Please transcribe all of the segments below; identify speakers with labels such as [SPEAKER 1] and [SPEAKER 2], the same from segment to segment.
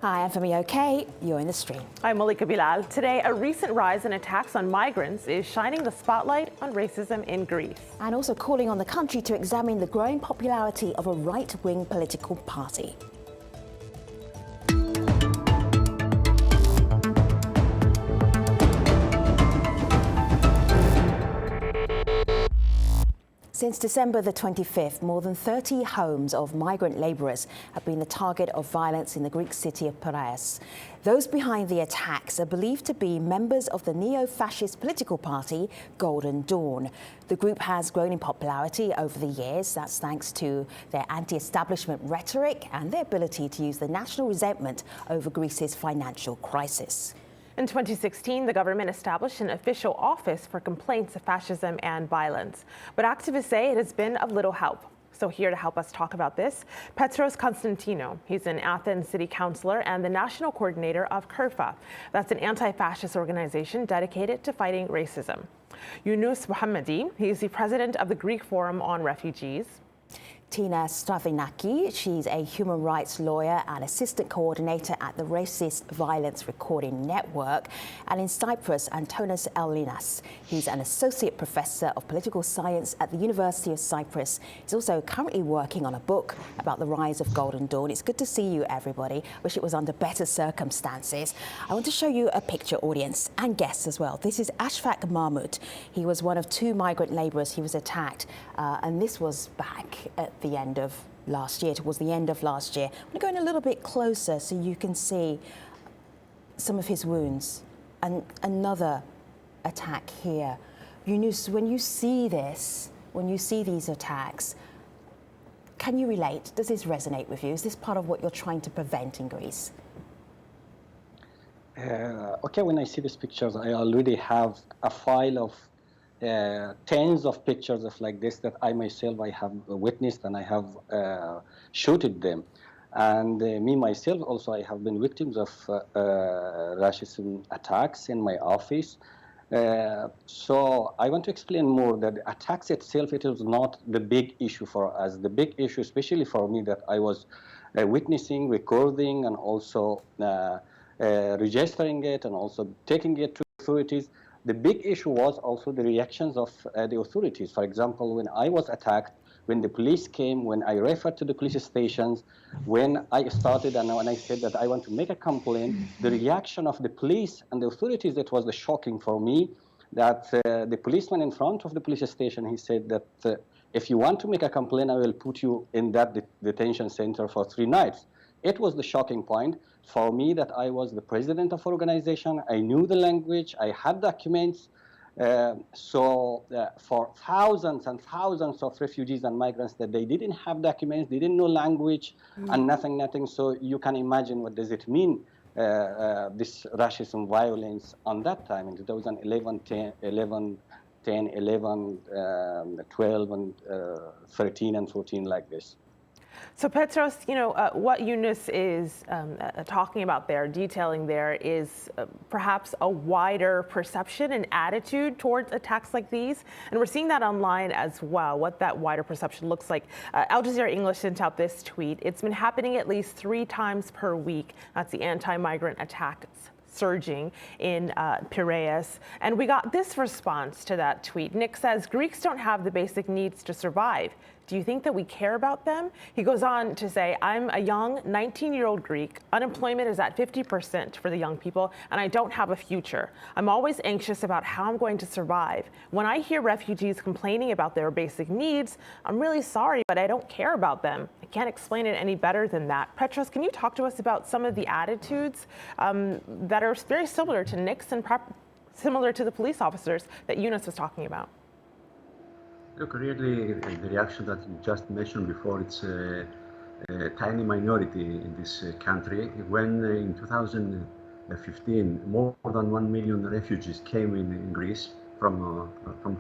[SPEAKER 1] Hi, I'm Femi OK. You're in the stream.
[SPEAKER 2] I'm Malika Bilal. Today, a recent rise in attacks on migrants is shining the spotlight on racism in Greece.
[SPEAKER 1] And also calling on the country to examine the growing popularity of a right-wing political party. Since December the 25th, more than 30 homes of migrant labourers have been the target of violence in the Greek city of Piraeus. Those behind the attacks are believed to be members of the neo-fascist political party Golden Dawn. The group has grown in popularity over the years. That's thanks to their anti-establishment rhetoric and their ability to use the national resentment over Greece's financial crisis.
[SPEAKER 2] In 2016, the government established an official office for complaints of fascism and violence. But activists say it has been of little help. So here to help us talk about this, Petros Constantinou. He's an Athens city councillor and the national coordinator of Keerfa. That's an anti-fascist organization dedicated to fighting racism. Yunus Mohammadi, he's the president of the Greek Forum on Refugees.
[SPEAKER 1] Tina Stravinaki, she's a human rights lawyer and assistant coordinator at the Racist Violence Recording Network. And in Cyprus, Antonis Ellinas, he's an associate professor of political science at the University of Cyprus. He's also currently working on a book about the rise of Golden Dawn. It's good to see you, everybody. Wish it was under better circumstances. I want to show you a picture, audience, and guests as well. This is Ashfaq Mahmoud. He was one of two migrant labourers. He was attacked, and this was back at the end of last year, towards the end of last year. I'm going to go in a little bit closer so you can see some of his wounds. And another attack here. Yunus, when you see this, when you see these attacks, can you relate? Does this resonate with you? Is this part of what you're trying to prevent in Greece?
[SPEAKER 3] Okay, when I see these pictures, I already have a file of tens of pictures of like this that I myself I have witnessed and I have shooted them, and me myself also I have been victims of racism attacks in my office. So I want to explain more that the attacks itself, it is not the big issue for us. The big issue, especially for me, that I was witnessing, recording, and also registering it, and also taking it to authorities. The big issue was also the reactions of the authorities. For example, when I was attacked, when the police came, when I referred to the police stations, when I started and when I said that I want to make a complaint, the reaction of the police and the authorities, that was the shocking for me, that the policeman in front of the police station, he said that if you want to make a complaint, I will put you in that detention center for 3 nights. It was the shocking point for me that I was the president of an organization. I knew the language. I had documents. So for thousands and thousands of refugees and migrants that they didn't have documents, they didn't know language, and nothing. So you can imagine what does it mean, this racism violence on that time in 2011, 12, and 13 and 14 like this.
[SPEAKER 2] So Petros, you know, what Yunus is talking about there, detailing there, is perhaps a wider perception and attitude towards attacks like these. And we're seeing that online as well, what that wider perception looks like. Al Jazeera English sent out this tweet. It's been happening at least 3 times per week. That's the anti-migrant attacks surging in Piraeus. And we got this response to that tweet. Nick says, Greeks don't have the basic needs to survive. Do you think that we care about them? He goes on to say, I'm a young 19-year-old Greek. Unemployment is at 50% for the young people, and I don't have a future. I'm always anxious about how I'm going to survive. When I hear refugees complaining about their basic needs, I'm really sorry, but I don't care about them. I can't explain it any better than that. Petros, can you talk to us about some of the attitudes that are very similar to Nick's and similar to the police officers that Yunus was talking about?
[SPEAKER 4] Look, really, the reaction that you just mentioned before, it's a tiny minority in this country. When in 2015, more than 1 million refugees came in Greece from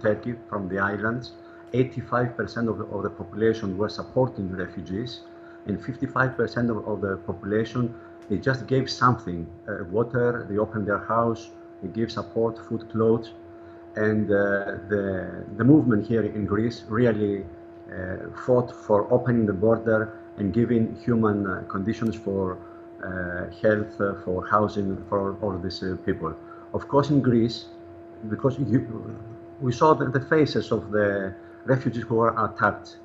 [SPEAKER 4] Turkey, from the islands, 85% of the population were supporting refugees, and 55% of the population, they just gave something, water, they opened their house, they gave support, food, clothes. And the movement here in Greece really fought for opening the border and giving human conditions for health, for housing, for all these people. Of course, in Greece, because we saw the faces of the refugees who were attacked.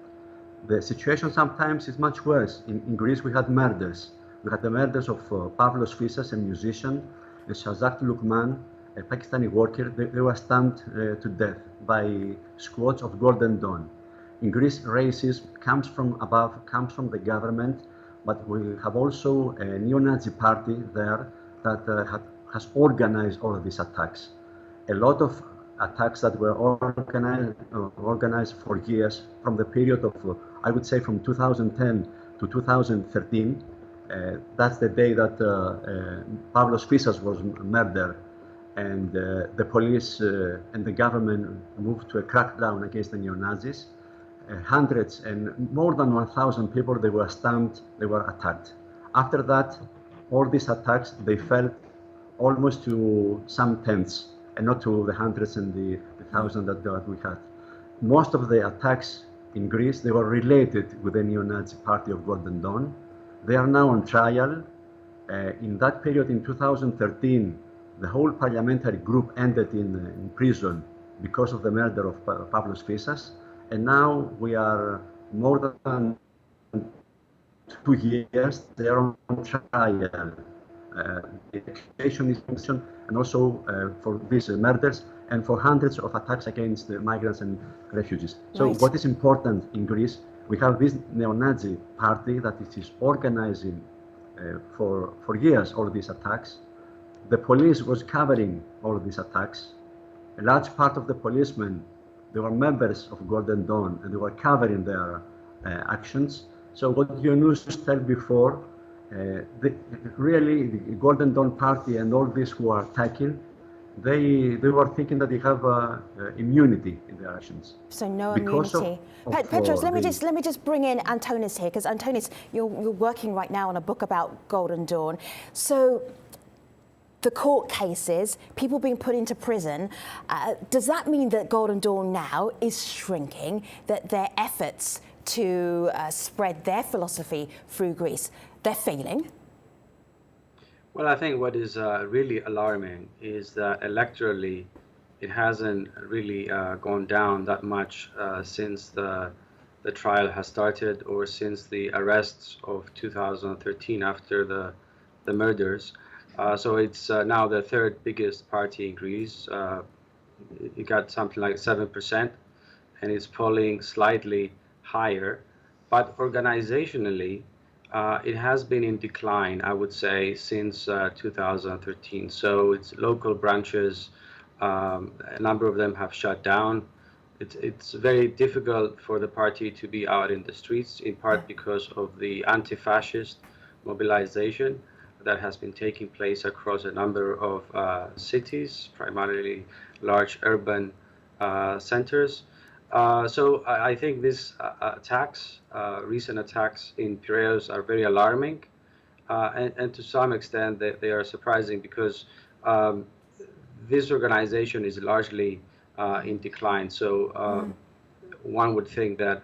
[SPEAKER 4] The situation sometimes is much worse. In Greece, we had murders. We had the murders of Pavlos Fissas, a musician, and Shazak Lukman, a Pakistani worker. They were stabbed to death by squads of Golden Dawn. In Greece, racism comes from above, comes from the government, but we have also a neo-Nazi party there that has organized all of these attacks. A lot of attacks that were organized for years, from the period of, I would say, from 2010 to 2013. That's the day that Pavlos Fissas was murdered, and the police and the government moved to a crackdown against the neo-Nazis. Hundreds and more than 1,000 people, they were stabbed, they were attacked. After that, all these attacks, they fell almost to some tenths, and not to the hundreds and the thousands that we had. Most of the attacks in Greece, they were related with the neo-Nazi party of Golden Dawn. They are now on trial. In that period, in 2013, the whole parliamentary group ended in prison because of the murder of Pavlos Fissas. And now we are more than 2 years, they are on trial. The accusation is mentioned, and also for these murders and for hundreds of attacks against the migrants and refugees. So
[SPEAKER 1] Right.
[SPEAKER 4] what is important in Greece, we have this neo-Nazi party that it is organizing for years all these attacks. The police was covering all of these attacks. A large part of the policemen, they were members of Golden Dawn, and they were covering their actions. So what Yunus said before, really the Golden Dawn party and all these who are attacking, they were thinking that they have immunity in their actions.
[SPEAKER 1] So no
[SPEAKER 4] Because
[SPEAKER 1] immunity.
[SPEAKER 4] of,
[SPEAKER 1] Petros, let me
[SPEAKER 4] the-
[SPEAKER 1] just bring in Antonis here, because Antonis, you're working right now on a book about Golden Dawn. So the court cases, people being put into prison, does that mean that Golden Dawn now is shrinking, that their efforts to spread their philosophy through Greece, they're failing?
[SPEAKER 5] Well, I think what is really alarming is that electorally, it hasn't really gone down that much since the trial has started, or since the arrests of 2013 after the murders. So it's now the third biggest party in Greece. It got something like 7%, and it's polling slightly higher. But organizationally, it has been in decline, I would say, since 2013. So its local branches, a number of them have shut down. It's very difficult for the party to be out in the streets, in part because of the anti-fascist mobilization that has been taking place across a number of cities, primarily large urban centers. So I think these attacks, recent attacks in Piraeus, are very alarming, and to some extent they are surprising, because this organization is largely in decline. So one would think that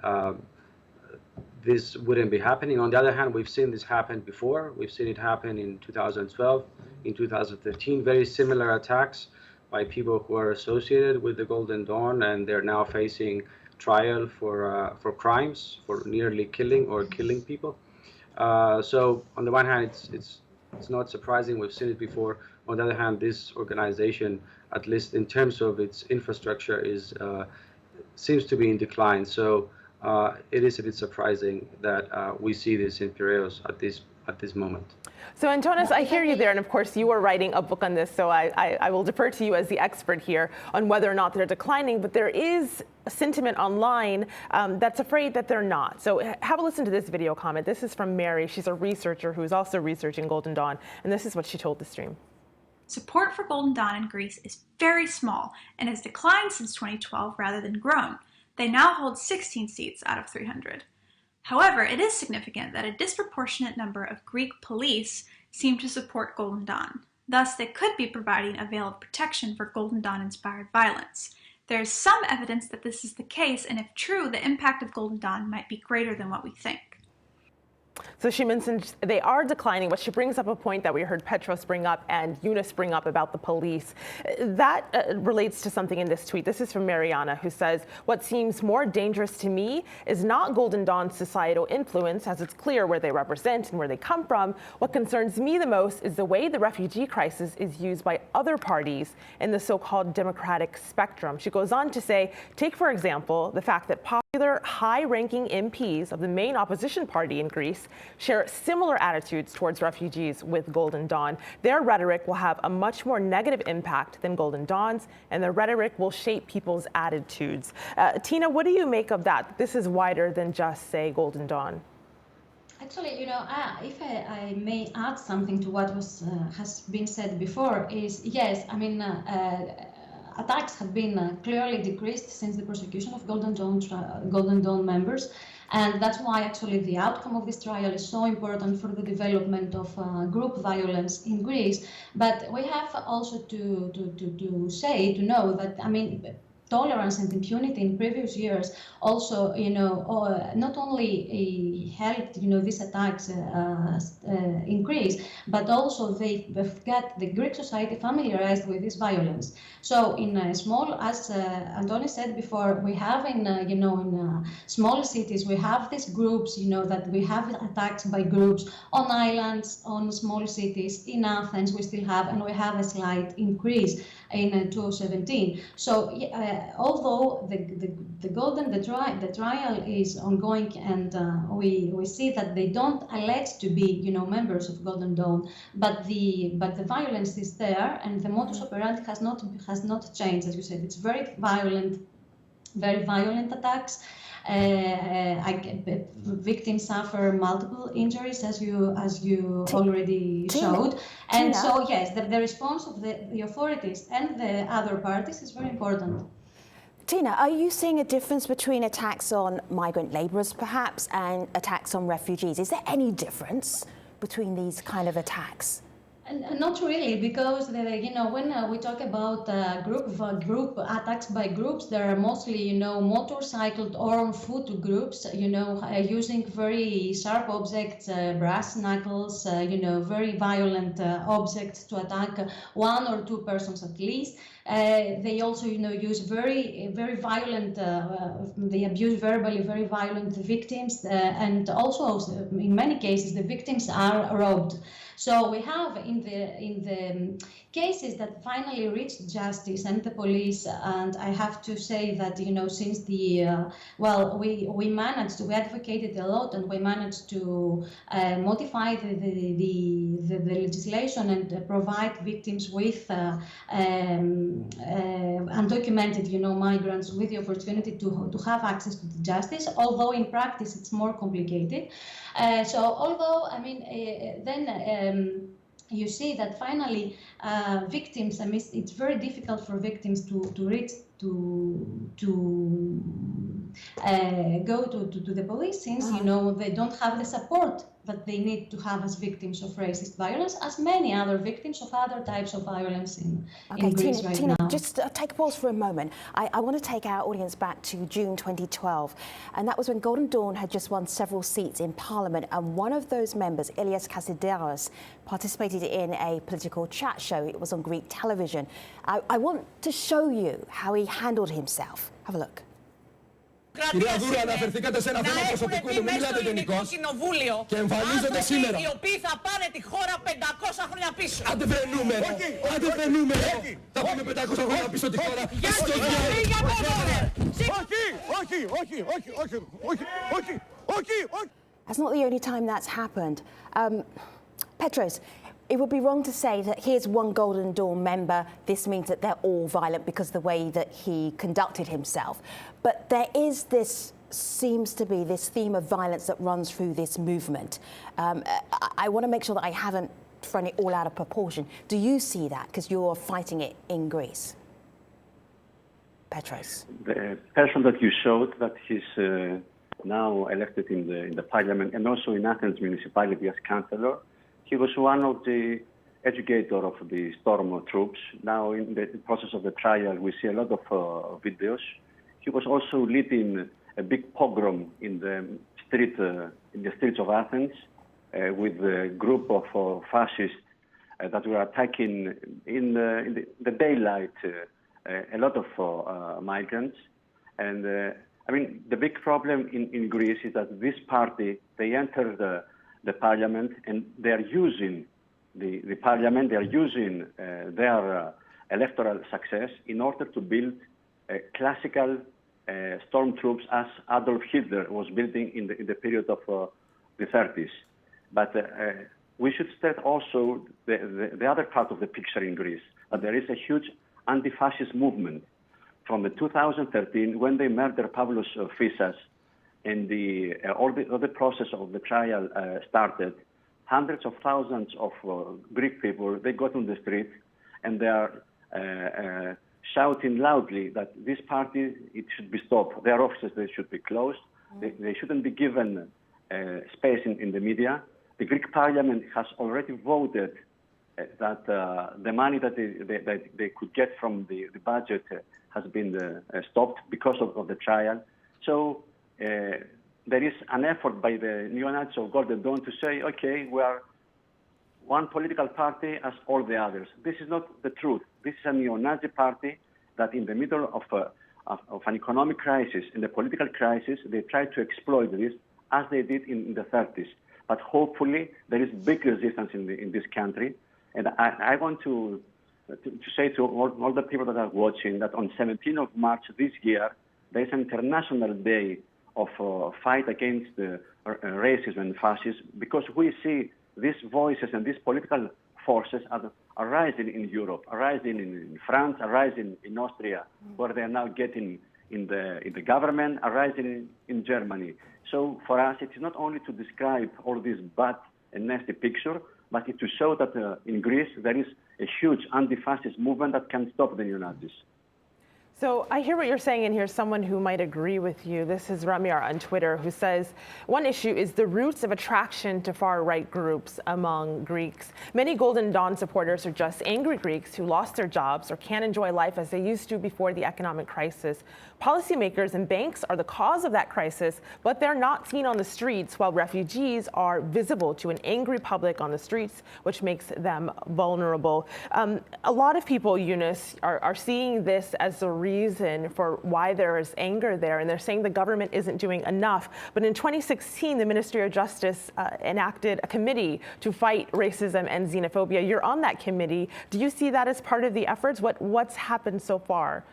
[SPEAKER 5] this wouldn't be happening. On the other hand, we've seen this happen before. We've seen it happen in 2012, in 2013, very similar attacks by people who are associated with the Golden Dawn, and they're now facing trial for crimes, for nearly killing or killing people. So on the one hand, it's not surprising. We've seen it before. On the other hand, this organization, at least in terms of its infrastructure, seems to be in decline. So it is a bit surprising that we see this in Piraeus at this moment.
[SPEAKER 2] So Antonis, I hear you there, and of course you are writing a book on this, so I will defer to you as the expert here on whether or not they're declining, but there is a sentiment online that's afraid that they're not. So have a listen to this video comment. This is from Mary. She's a researcher who's also researching Golden Dawn, and this is what she told the stream.
[SPEAKER 6] Support for Golden Dawn in Greece is very small and has declined since 2012 rather than grown. They now hold 16 seats out of 300. However, it is significant that a disproportionate number of Greek police seem to support Golden Dawn. Thus, they could be providing a veil of protection for Golden Dawn-inspired violence. There is some evidence that this is the case, and if true, the impact of Golden Dawn might be greater than what we think.
[SPEAKER 2] So she mentioned they are declining, but she brings up a point that we heard Petros bring up and Eunice bring up about the police. That relates to something in this tweet. This is from Mariana, who says, what seems more dangerous to me is not Golden Dawn's societal influence, as it's clear where they represent and where they come from. What concerns me the most is the way the refugee crisis is used by other parties in the so-called democratic spectrum. She goes on to say, take, for example, the fact that popular high-ranking MPs of the main opposition party in Greece share similar attitudes towards refugees with Golden Dawn. Their rhetoric will have a much more negative impact than Golden Dawn's, and their rhetoric will shape people's attitudes. Tina, what do you make of that? This is wider than just, say, Golden Dawn.
[SPEAKER 7] Actually, if I may add something to what has been said before, is yes, I mean, attacks have been clearly decreased since the prosecution of Golden Dawn members, and that's why actually the outcome of this trial is so important for the development of group violence in Greece. But we have also to know that, I mean, tolerance and impunity in previous years also, not only helped, these attacks increase, but also they've got the Greek society familiarized with this violence. So in small, as Antoni said before, we have in small cities, we have these groups, that we have attacks by groups on islands, on small cities. In Athens, we still have, and we have a slight increase in 2017. So although the trial is ongoing, and we see that they don't allege to be members of Golden Dawn, but the violence is there, and the modus operandi has not changed. As you said, it's very violent attacks. Victims suffer multiple injuries, as you already showed. And so, yes, the response of the authorities and the other parties is very important.
[SPEAKER 1] Tina, are you seeing a difference between attacks on migrant labourers, perhaps, and attacks on refugees? Is there any difference between these kind of attacks?
[SPEAKER 7] Not really, because when we talk about group attacks by groups, there are mostly motorcycled or on foot groups, using very sharp objects, brass knuckles, very violent objects to attack one or two persons at least. They also use very violent. They abuse verbally very violent victims, and also in many cases the victims are robbed. So we have in the cases that finally reached justice and the police, and I have to say that since we advocated a lot, and we managed to modify the legislation and provide victims with undocumented migrants with the opportunity to have access to the justice, although in practice it's more complicated. You see that finally victims, I mean, it's very difficult for victims to go to the police, since they don't have the support that they need to have as victims of racist violence, as many other victims of other types of violence in Greece right
[SPEAKER 1] Tina,
[SPEAKER 7] now.
[SPEAKER 1] just take a pause for a moment. I want to take our audience back to June 2012, and that was when Golden Dawn had just won several seats in Parliament, and one of those members, Ilias Kasidiaris, participated in a political chat show. It was on Greek television. I want to show you how he handled himself. Have a look.
[SPEAKER 8] Κυρία Δούρα, αναφερθήκατε σε ένα θέμα προσωπικού, δεν μιλάτε γενικώς και εμφανίζονται σήμερα.
[SPEAKER 9] Οι οποίοι θα πάνε τη χώρα 500 χρόνια πίσω.
[SPEAKER 8] Άντε βρε νούμερο, άντε βρε νούμερο. Θα πάμε 500 χρόνια πίσω τη χώρα. Όχι.
[SPEAKER 1] That's not the only time that's happened. Petros, it would be wrong to say that here's one Golden Dawn member, this means that they're all violent because of the way that he conducted himself. But there is seems to be this theme of violence that runs through this movement. I want to make sure that I haven't thrown it all out of proportion. Do you see that? Because you're fighting it in Greece. Petros.
[SPEAKER 4] The person that you showed, that he's now elected in the parliament and also in Athens municipality as councillor, he was one of the educators of the storm troops. Now, in the process of the trial, we see a lot of videos. He was also leading a big pogrom in the streets of Athens, with a group of fascists that were attacking in the daylight a lot of migrants. And I mean, the big problem in Greece is that this party, they entered the parliament and they are using the parliament, they are using their electoral success in order to build classical stormtroops as Adolf Hitler was building in the period of the 30s. But we should state also the other part of the picture in Greece, that there is a huge anti-fascist movement from the 2013 when they murdered Pavlos Fyssas and all the process of the trial started. Hundreds of thousands of Greek people, they got on the street and they are shouting loudly that this party, it should be stopped. Their offices, they should be closed. They shouldn't be given space in the media. The Greek parliament has already voted that the money that they could get from the budget has been stopped because of the trial. So there is an effort by the neo-Nazis of Golden Dawn to say, okay, we are one political party as all the others. This is not the truth. This is a neo-Nazi party that in the middle of an economic crisis, in the political crisis, they try to exploit this as they did in the 30s. But hopefully there is big resistance in this country. And I want to say to all the people that are watching that on 17th of March this year, there is an international day of fight against racism and fascism, because we see these voices and these political forces are arising in Europe, arising in France, arising in Austria, where they are now getting in the government, arising in Germany. So for us, it is not only to describe all this bad and nasty picture, but it to show that in Greece there is a huge anti-fascist movement that can stop the neo-Nazis.
[SPEAKER 2] So I hear what you're saying, and here's someone who might agree with you. This is Ramir on Twitter, who says, one issue is the roots of attraction to far-right groups among Greeks. Many Golden Dawn supporters are just angry Greeks who lost their jobs or can't enjoy life as they used to before the economic crisis. Policymakers and banks are the cause of that crisis, but they're not seen on the streets, while refugees are visible to an angry public on the streets, which makes them vulnerable. A lot of people, Eunice, are seeing this as the reason for why there is anger there, and they're saying the government isn't doing enough. But in 2016, the Ministry of Justice enacted a committee to fight racism and xenophobia. You're on that committee. Do you see that as part of the efforts? What's happened so far?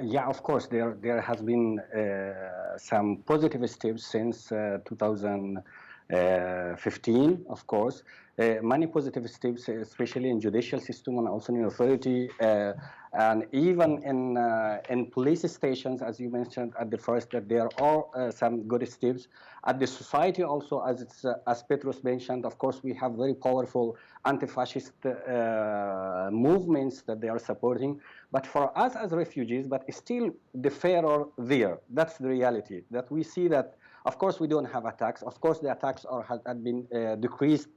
[SPEAKER 3] Yeah, of course, there has been some positive steps since 2015, of course. Many positive steps, especially in judicial system and also in authority, and even in police stations, as you mentioned at the first, that there are some good steps. At the society also, as Petros mentioned, of course, we have very powerful anti-fascist movements that they are supporting. But for us as refugees, but still the fear are there. That's the reality, that we see that, of course, we don't have attacks. Of course, the attacks have been decreased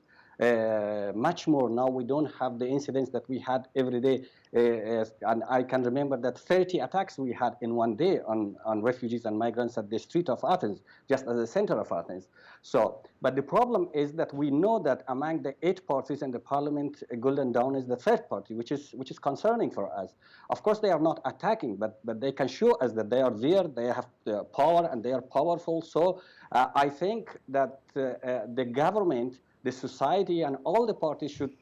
[SPEAKER 3] much more. Now we don't have the incidents that we had every day. And I can remember that 30 attacks we had in one day on refugees and migrants at the street of Athens, just as the center of Athens. So, but the problem is that we know that among the 8 parties in the parliament, Golden Dawn is the 3rd party, which is concerning for us. Of course, they are not attacking, but they can show us that they are there, they have the power, and they are powerful. So I think that the government, the society, and all the parties should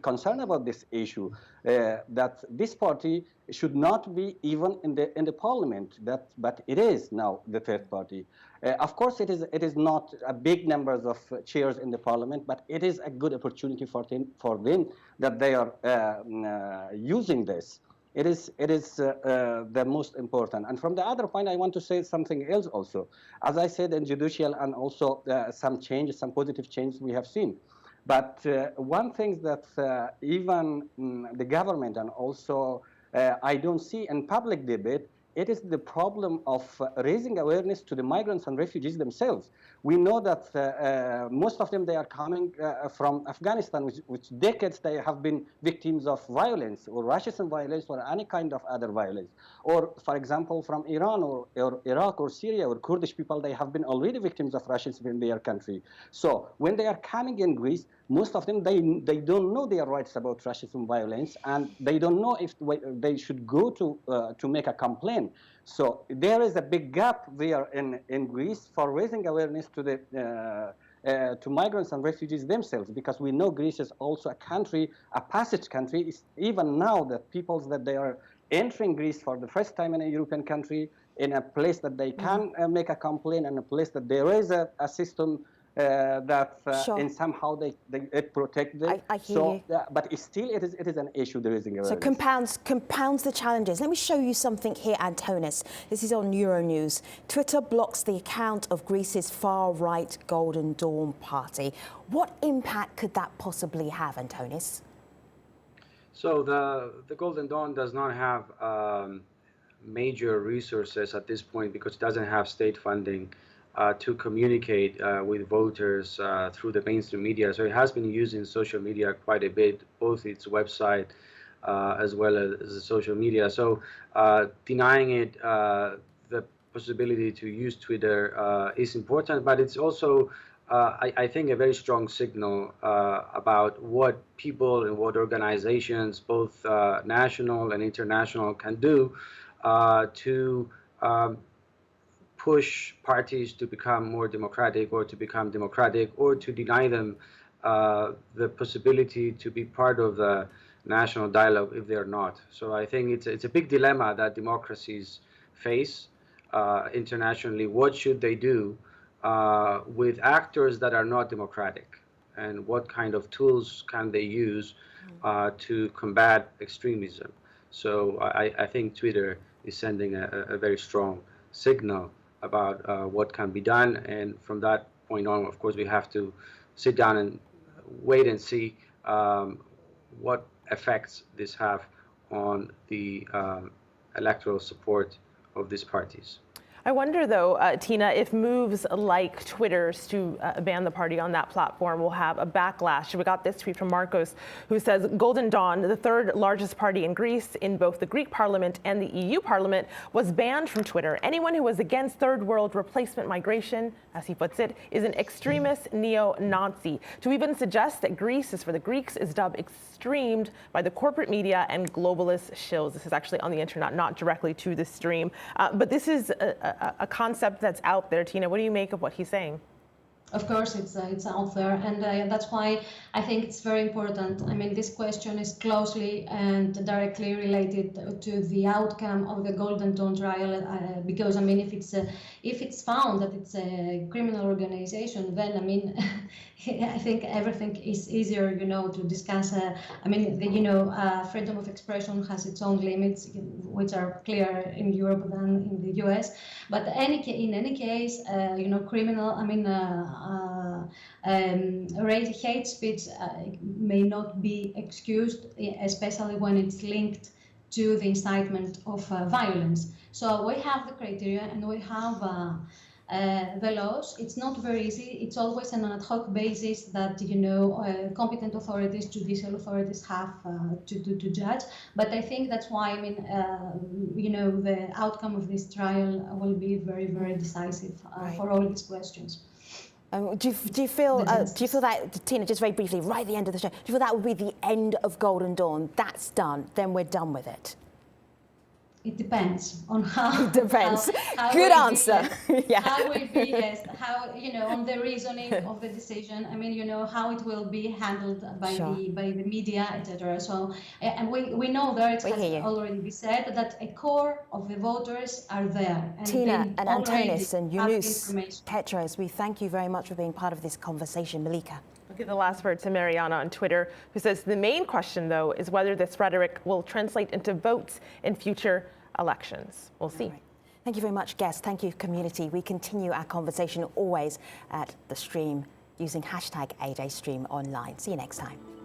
[SPEAKER 3] concern about this issue. That this party should not be even in the parliament. But it is now the 3rd party. Of course, it is not a big numbers of chairs in the parliament, but it is a good opportunity for them that they are using this. It is the most important. And from the other point, I want to say something else also. As I said, in judicial and also some changes, some positive changes we have seen. But one thing that even the government and also I don't see in public debate it is the problem of raising awareness to the migrants and refugees themselves. We know that most of them, they are coming from Afghanistan, which decades they have been victims of violence or racism violence or any kind of other violence. Or, for example, from Iran or Iraq or Syria or Kurdish people, they have been already victims of racism in their country. So when they are coming in Greece, most of them, they don't know their rights about racism violence, and they don't know if they should go to make a complaint. So there is a big gap there in Greece for raising awareness to the to migrants and refugees themselves, because we know Greece is also a country, a passage country. It's even now that peoples that they are entering Greece for the first time in a European country, in a place that they can make a complaint, and a place that there is a system that in somehow it protect them.
[SPEAKER 1] I hear you.
[SPEAKER 3] But still it is an issue, the raising awareness.
[SPEAKER 1] So compounds the challenges. Let me show you something here, Antonis. This is on Euronews. Twitter blocks the account of Greece's far-right Golden Dawn party. What impact could that possibly have, Antonis?
[SPEAKER 5] So the Golden Dawn does not have major resources at this point because it doesn't have state funding to communicate with voters through the mainstream media. So it has been using social media quite a bit, both its website as well as the social media. So denying it the possibility to use Twitter is important, but it's also, I think, a very strong signal about what people and what organizations, both national and international, can do to push parties to become more democratic, or to become democratic, or to deny them the possibility to be part of the national dialogue if they're not. So I think it's a big dilemma that democracies face internationally. What should they do with actors that are not democratic, and what kind of tools can they use to combat extremism? So I think Twitter is sending a very strong signal about what can be done, and from that point on, of course, we have to sit down and wait and see what effects this have on the electoral support of these parties.
[SPEAKER 2] I wonder, though, Tina, if moves like Twitter's to ban the party on that platform will have a backlash. We got this tweet from Marcos, who says, Golden Dawn, the third largest party in Greece in both the Greek parliament and the EU parliament, was banned from Twitter. Anyone who was against third world replacement migration, as he puts it, is an extremist neo-Nazi. To even suggest that Greece is for the Greeks is dubbed streamed by the corporate media and globalist shills. This is actually on the internet, not directly to the stream. But this is a concept that's out there. Tina, what do you make of what he's saying?
[SPEAKER 7] Of course, it's out there, and that's why I think it's very important. I mean, this question is closely and directly related to the outcome of the Golden Dawn trial, because I mean, if it's found that it's a criminal organization, then I mean, I think everything is easier, to discuss. I mean, freedom of expression has its own limits, which are clearer in Europe than in the US. But in any case, criminal. I mean. Hate speech may not be excused, especially when it's linked to the incitement of violence. So we have the criteria and we have the laws. It's not very easy. It's always on an ad hoc basis that competent authorities, judicial authorities have to judge. But I think that's why I mean the outcome of this trial will be very, very decisive for all these questions.
[SPEAKER 1] Do you feel that, Tina, just very briefly, right at the end of the show, do you feel that would be the end of Golden Dawn? That's done, then we're done with it?
[SPEAKER 7] It depends on how.
[SPEAKER 1] It depends.
[SPEAKER 7] How
[SPEAKER 1] Good answer.
[SPEAKER 7] Yeah. How will be, yes. How on the reasoning of the decision. I mean, how it will be handled by the media, etc. So, and we know there it has already been said that a core of the voters are there. And
[SPEAKER 1] Tina and Antonis and Yunus, Petros, we thank you very much for being part of this conversation. Malika.
[SPEAKER 2] I'll give the last word to Mariana on Twitter, who says the main question, though, is whether this rhetoric will translate into votes in future elections. We'll see.
[SPEAKER 1] Right. Thank you very much, guests. Thank you, community. We continue our conversation always at the stream using #AJStream online. See you next time.